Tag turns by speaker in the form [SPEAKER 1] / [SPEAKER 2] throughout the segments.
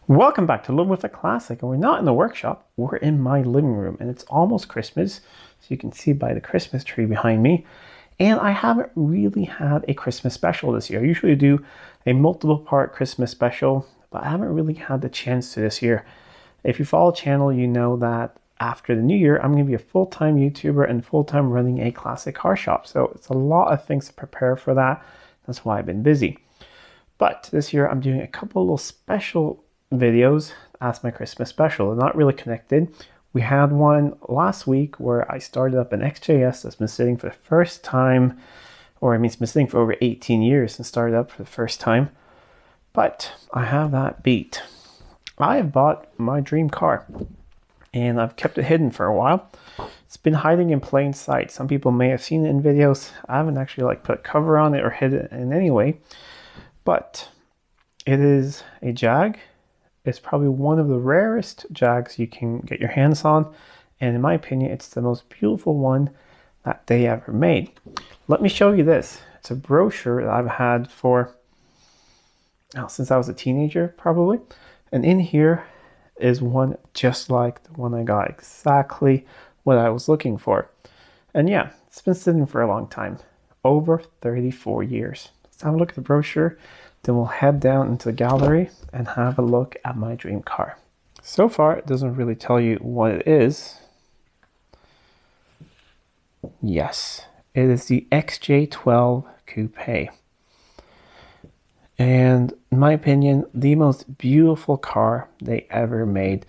[SPEAKER 1] Welcome back to Living with a Classic, and we're not in the workshop, we're in my living room, and it's almost Christmas, so you can see by the Christmas tree behind me, and I haven't really had a Christmas special this year. I usually do a multiple part Christmas special, but I haven't really had the chance to this year. If you follow the channel, you know that after the new year, I'm going to be a full-time YouTuber and full-time running a classic car shop, so it's a lot of things to prepare for that. That's why I've been busy. But this year, I'm doing a couple of little special videos as my Christmas special. They're not really connected. We had one last week where I started up an XJS that's been sitting for the first time, or I mean it's been sitting for over 18 years and started up for the first time. But I have that beat. I have bought my dream car and I've kept it hidden for a while. It's been hiding in plain sight. Some people may have seen it in videos. I haven't actually put a cover on it or hid it in any way, but it is a Jag. It's probably one of the rarest Jags you can get your hands on, and in my opinion, it's the most beautiful one that they ever made. Let me show you this. It's a brochure that I've had for since I was a teenager, probably. And in here is one just like the one I got, exactly what I was looking for. And yeah, it's been sitting for a long time, over 34 years. Let's have a look at the brochure. Then we'll head down into the gallery and have a look at my dream car. So far, it doesn't really tell you what it is. Yes, it is the XJ12 Coupe. And in my opinion, the most beautiful car they ever made.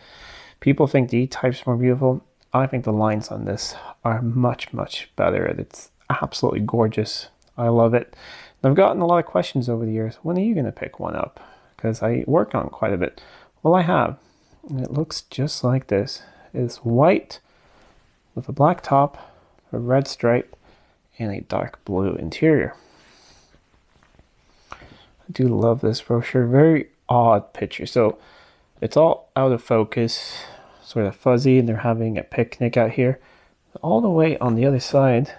[SPEAKER 1] People think the E-Type's more beautiful. I think the lines on this are much, much better. It's absolutely gorgeous. I love it. I've gotten a lot of questions over the years. When are you going to pick one up? Because I work on it quite a bit. Well, I have. And it looks just like this. It's white with a black top, a red stripe, and a dark blue interior. I do love this brochure. Very odd picture. So it's all out of focus, sort of fuzzy, and they're having a picnic out here. All the way on the other side,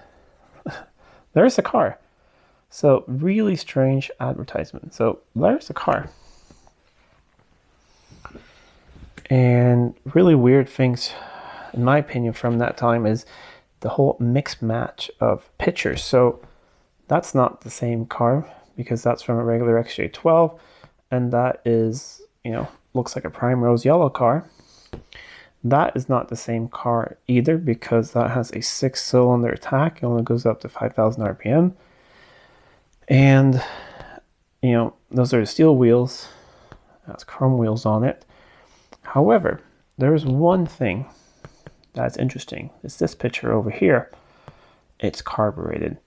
[SPEAKER 1] there's the car. So really strange advertisement. So there's the car. And really weird things, in my opinion, from that time is the whole mixed match of pictures. So that's not the same car because that's from a regular XJ12. And that is, looks like a prime rose yellow car. That is not the same car either because that has a 6-cylinder attack. It only goes up to 5,000 RPM. And, those are the steel wheels. That's chrome wheels on it. However, there's one thing that's interesting. It's this picture over here. It's carbureted.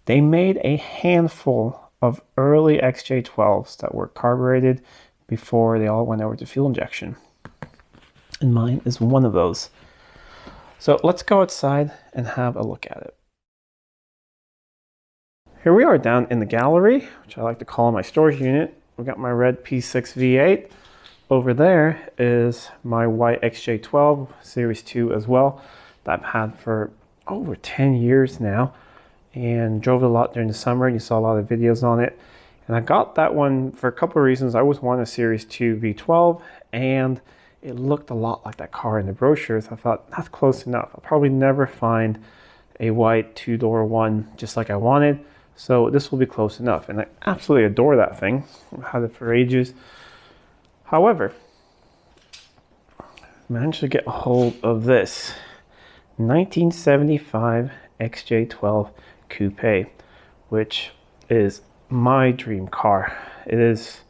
[SPEAKER 1] They made a handful of early XJ12s that were carbureted before they all went over to fuel injection. And mine is one of those. So let's go outside and have a look at it. Here we are down in the gallery, which I like to call my storage unit. We've got my red P6 V8. Over there is my white XJ12 Series 2 as well that I've had for over 10 years now and drove it a lot during the summer. You saw a lot of videos on it. And I got that one for a couple of reasons. I always wanted a Series 2 V12 and it looked a lot like that car in the brochures. I thought that's close enough. I'll probably never find a white two-door one just like I wanted. So this will be close enough, and I absolutely adore that thing. I've had it for ages. However, I managed to get a hold of this 1975 XJ12 Coupe, which is my dream car. It is,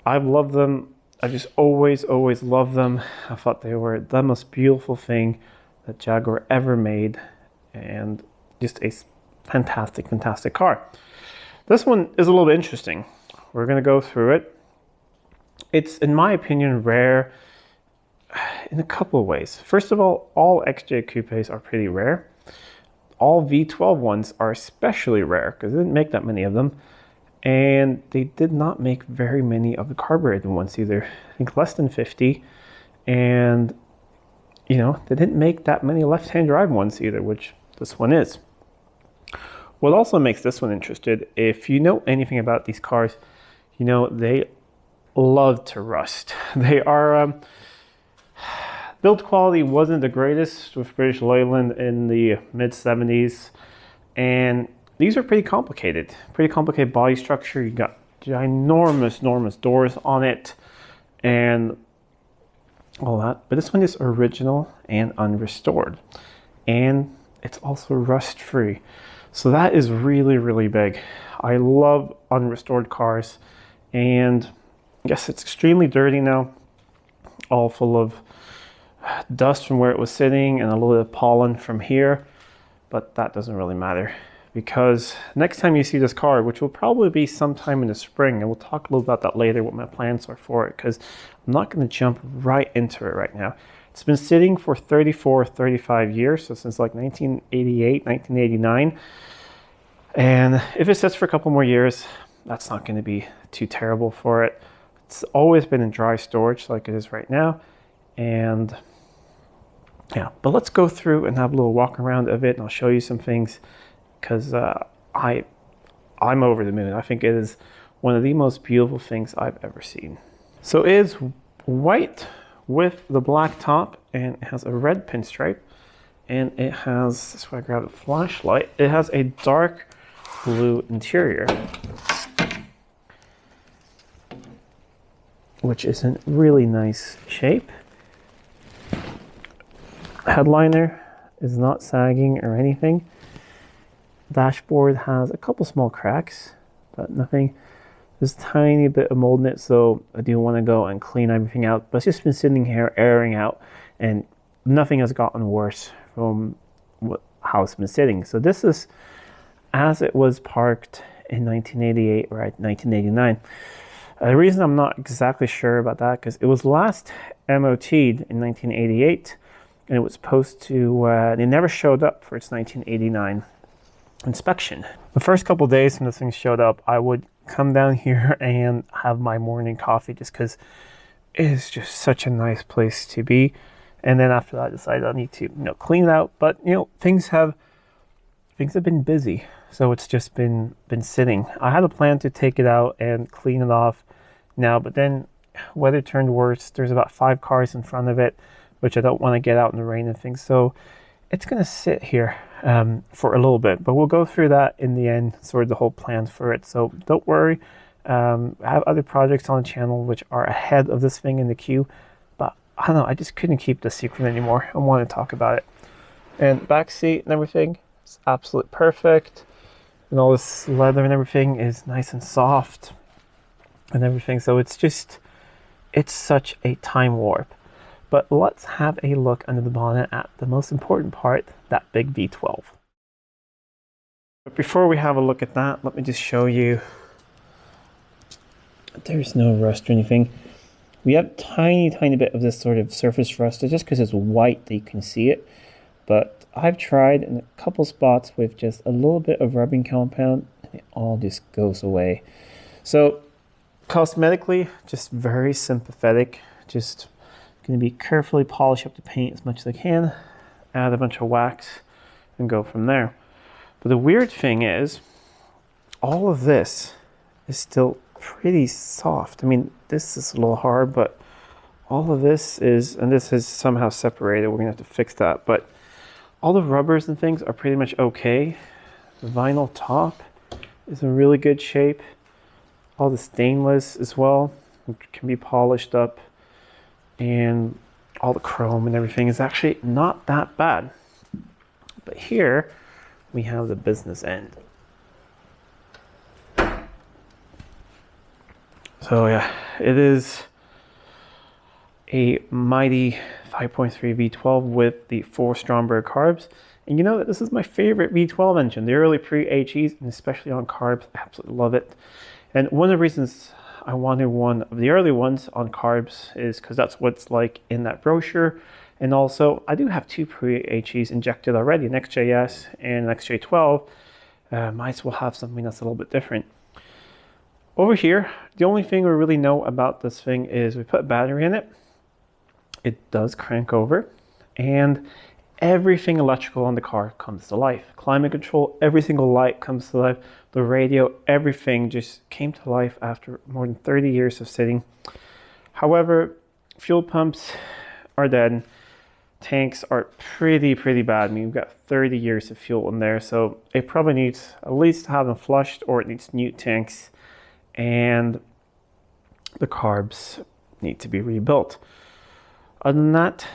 [SPEAKER 1] I've loved them. I just always loved them. I thought they were the most beautiful thing that Jaguar ever made, and just a fantastic car. This one is a little bit interesting. We're going to go through it. It's, in my opinion, rare in a couple of ways. First of all XJ coupes are pretty rare. All V12 ones are especially rare because they didn't make that many of them. And they did not make very many of the carbureted ones either. I think less than 50. And, they didn't make that many left-hand drive ones either, which this one is. What also makes this one interesting, if you know anything about these cars, they love to rust. They are build quality wasn't the greatest with British Leyland in the mid 70s, and these are pretty complicated body structure. You got ginormous doors on it and all that, but this one is original and unrestored, and it's also rust free, so that is really big. I love unrestored cars, and yes, it's extremely dirty now, all full of dust from where it was sitting and a little bit of pollen from here, but that doesn't really matter, because next time you see this car, which will probably be sometime in the spring, and we'll talk a little about that later, what my plans are for it, because I'm not going to jump right into it right now. It's been sitting for 35 years, so since like 1988, 1989, and if it sits for a couple more years, that's not going to be too terrible for it. It's always been in dry storage like it is right now, and yeah, but let's go through and have a little walk around of it, and I'll show you some things, because I'm over the moon. I think it is one of the most beautiful things I've ever seen. So it is white with the black top, and it has a red pinstripe, and it has, that's why I grabbed a flashlight, it has a dark blue interior, which is in really nice shape. Headliner is not sagging or anything. Dashboard has a couple small cracks, but nothing. There's a tiny bit of mold in it, so I do want to go and clean everything out. But it's just been sitting here airing out, and nothing has gotten worse from how it's been sitting. So this is as it was parked in 1988 or 1989. The reason I'm not exactly sure about that, because it was last MOT'd in 1988, and it was supposed to, it never showed up for its 1989 inspection. The first couple of days when this thing showed up, I would come down here and have my morning coffee, just because it is just such a nice place to be. And then after that, I decided I need to, clean it out. But things have been busy, so it's just been sitting. I had a plan to take it out and clean it off now, but then weather turned worse. There's about 5 cars in front of it, which I don't want to get out in the rain and things. So it's going to sit here for a little bit, but we'll go through that in the end, sort of the whole plan for it. So don't worry. I have other projects on the channel which are ahead of this thing in the queue, but I don't know, I just couldn't keep the secret anymore. I want to talk about it. And back seat and everything is absolutely perfect. And all this leather and everything is nice and soft and everything. So it's such a time warp. But let's have a look under the bonnet at the most important part, that big V12. But before we have a look at that, let me just show you. There's no rust or anything. We have tiny bit of this sort of surface rust, just because it's white that you can see it. But I've tried in a couple spots with just a little bit of rubbing compound, and it all just goes away. So cosmetically, just very sympathetic. Just going to be carefully polish up the paint as much as I can, add a bunch of wax, and go from there. But the weird thing is, all of this is still pretty soft. I mean, this is a little hard, but all of this is, and this is somehow separated. We're going to have to fix that. But all the rubbers and things are pretty much okay. The vinyl top is in really good shape. All the stainless as well can be polished up. And all the chrome and everything is actually not that bad. But here we have the business end. So yeah, it is a mighty 5.3 V12 with the 4 Stromberg carbs. And this is my favorite V12 engine. The early pre-HEs, and especially on carbs, I absolutely love it. And one of the reasons I wanted one of the early ones on carbs is because that's what's like in that brochure. And also, I do have 2 pre-HEs injected already, an XJS and an XJ12. Might as well have something that's a little bit different. Over here, the only thing we really know about this thing is we put a battery in it. It does crank over, and everything electrical on the car comes to life. Climate control, every single light comes to life. the radio, everything just came to life after more than 30 years of sitting. However, fuel pumps are dead. Tanks are pretty bad. I mean, we've got 30 years of fuel in there, so it probably needs at least to have them flushed, or it needs new tanks, and the carbs need to be rebuilt. Other than that,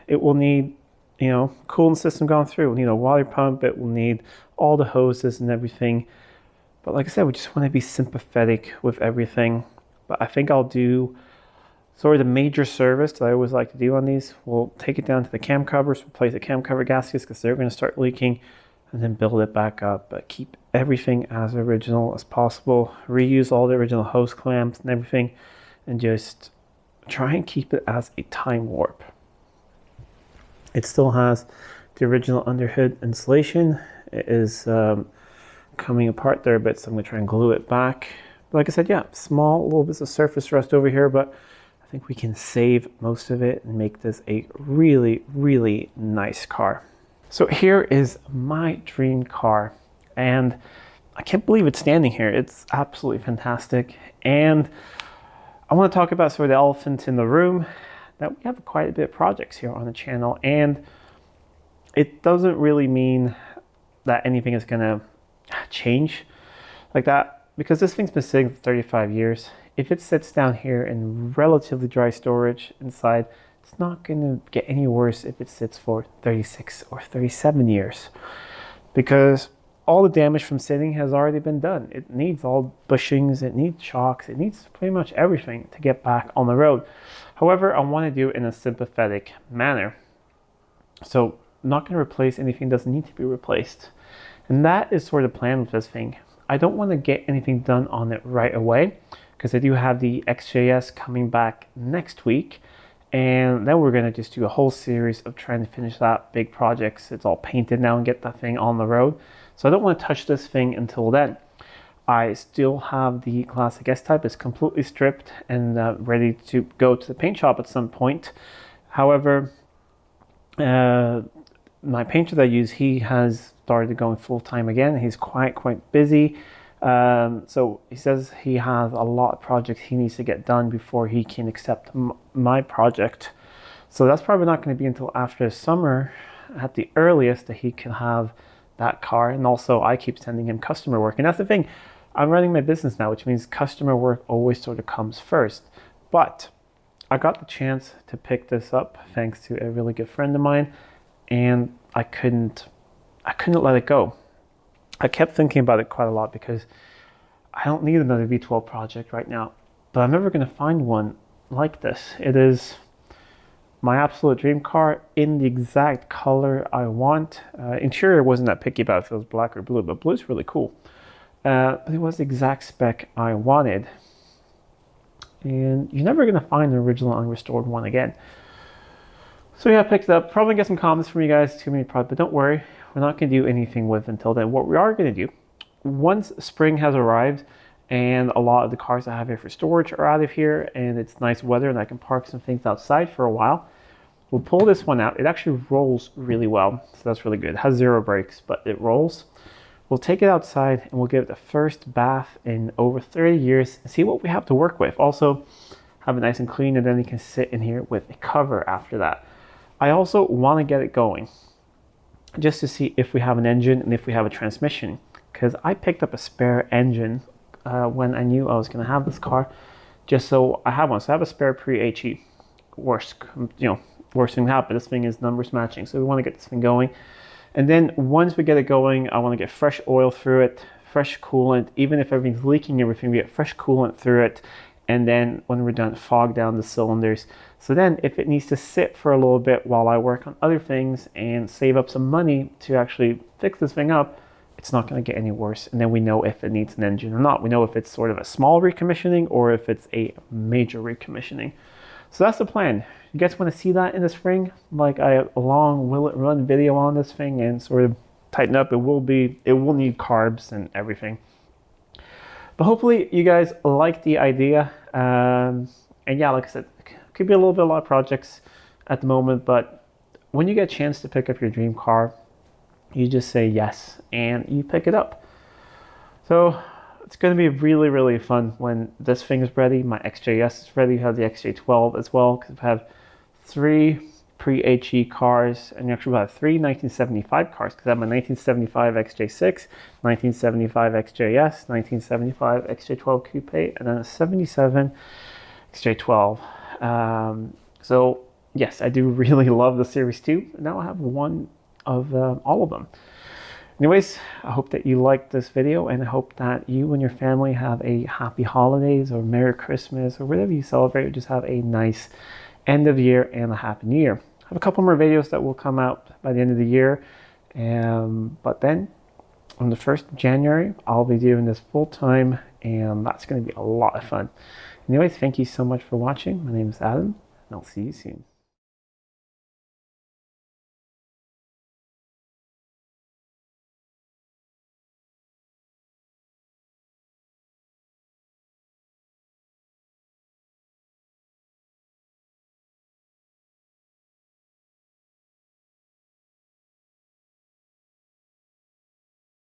[SPEAKER 1] it will need, cooling system gone through. It will need a water pump. It will need all the hoses and everything. But like I said, we just want to be sympathetic with everything. But I think I'll do sort of the major service that I always like to do on these. We'll take it down to the cam covers, replace the cam cover gaskets because they're going to start leaking, and then build it back up. But keep everything as original as possible. Reuse all the original hose clamps and everything, and just try and keep it as a time warp. It still has the original underhood insulation. It is coming apart there a bit, so I'm going to try and glue it back. But like I said, yeah, small little bits of surface rust over here, but I think we can save most of it and make this a really nice car. So here is my dream car, and I can't believe it's standing here. It's absolutely fantastic. And I want to talk about sort of the elephant in the room, that we have quite a bit of projects here on the channel, and it doesn't really mean that anything is going to change like that, because this thing's been sitting for 35 years. If it sits down here in relatively dry storage inside, it's not going to get any worse if it sits for 36 or 37 years, because all the damage from sitting has already been done. It needs all bushings, it needs shocks, it needs pretty much everything to get back on the road. However, I want to do it in a sympathetic manner. So I'm not going to replace anything that doesn't need to be replaced. And that is sort of the plan with this thing. I don't want to get anything done on it right away, because I do have the XJS coming back next week. And then we're going to just do a whole series of trying to finish that big projects. It's all painted now and get that thing on the road. So I don't want to touch this thing until then. I still have the Classic S-Type. It's completely stripped and ready to go to the paint shop at some point. However, my painter that I use, he has started going full-time again. He's quite busy. So he says he has a lot of projects he needs to get done before he can accept my project. So that's probably not going to be until after summer at the earliest that he can have that car. And also I keep sending him customer work. And that's the thing. I'm running my business now, which means customer work always sort of comes first. But I got the chance to pick this up thanks to a really good friend of mine, and I couldn't let it go. I kept thinking about it quite a lot because I don't need another V12 project right now, but I'm never going to find one like this. It is my absolute dream car in the exact color I want. Interior wasn't that picky about if it was black or blue, but blue is really cool. But it was the exact spec I wanted. And you're never going to find an original unrestored one again. So yeah, I picked it up. Probably get some comments from you guys, too many probably, but don't worry. We're not going to do anything with it until then. What we are going to do, once spring has arrived and a lot of the cars I have here for storage are out of here and it's nice weather and I can park some things outside for a while, we'll pull this one out. It actually rolls really well, so that's really good. It has 0 brakes, but it rolls. We'll take it outside and we'll give it the first bath in over 30 years and see what we have to work with. Also, have it nice and clean, and then you can sit in here with a cover after that. I also want to get it going just to see if we have an engine and if we have a transmission, because I picked up a spare engine when I knew I was going to have this car, just so I have one. So I have a spare pre-HE. Worst thing happen, this thing is numbers matching, so we want to get this thing going. And then once we get it going, I want to get fresh oil through it, fresh coolant. Even if everything's leaking, everything, we get fresh coolant through it. And then when we're done, fog down the cylinders. So then if it needs to sit for a little bit while I work on other things and save up some money to actually fix this thing up, it's not going to get any worse. And then we know if it needs an engine or not. We know if it's sort of a small recommissioning or if it's a major recommissioning. So that's the plan. You guys want to see that in the spring? Like a long will it run video on this thing and sort of tighten up. It will need carbs and everything. But hopefully you guys like the idea. And yeah, like I said, it could be a lot of projects at the moment, but when you get a chance to pick up your dream car, you just say yes and you pick it up. So it's going to be really, really fun when this thing is ready. My XJS is ready. We have the XJ12 as well, because I have 3 pre-HE cars, and actually we have 3 1975 cars, because I have my 1975 XJ6, 1975 XJS, 1975 XJ12 Coupe, and then a 77 XJ12. So yes, I do really love the Series 2. Now I have one of all of them. Anyways, I hope that you liked this video, and I hope that you and your family have a happy holidays or Merry Christmas or whatever you celebrate. Just have a nice end of year and a happy new year. I have a couple more videos that will come out by the end of the year. But then on the 1st of January, I'll be doing this full time, and that's going to be a lot of fun. Anyways, thank you so much for watching. My name is Adam, and I'll see you soon.